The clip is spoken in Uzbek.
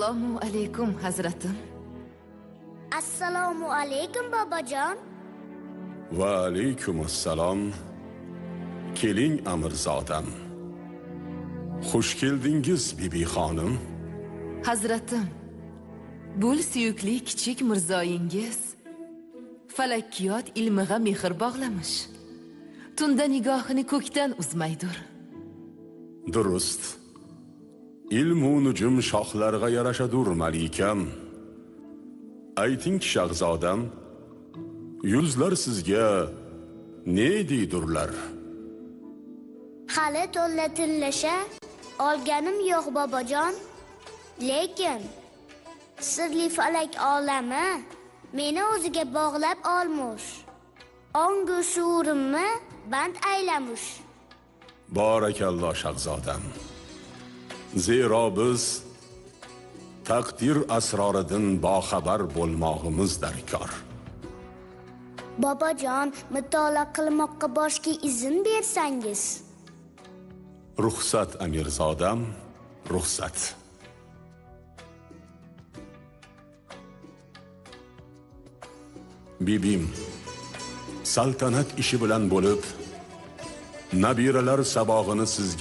Assalomu alaykum hazratim. Assalomu alaykum bobojon. Va alaykum assalom. Keling amirzodam. Xush keldingiz bibi xonim. Hazratim, bul suyukli kichik mirzoyingiz falakkiyot ilmiga mehr bog'lamish. Tunda nigohini ko'kdan uzmaydir. Durust. Ilmu nujum shoxlarga yarashadur malikam. Ayting shahzodam, yulduzlar sizga ne deydurlar? Hali to'lla tillasha olganim yo'q bobojon. Lekin sirli falak olami meni o'ziga bog'lab olmush. Ongu shuurimni band aylamush. Barakalloh shahzodam. Zero biz taqdir asroridan boxabar bo'lmog'imiz darkor. Bobojon, mutolaa qilmoqqa boshga izn bersangiz. Ruxsat amirzodam, ruxsat. Bibim, saltanat ishi bilan bo'lib, nabiralar sabog'ini sizga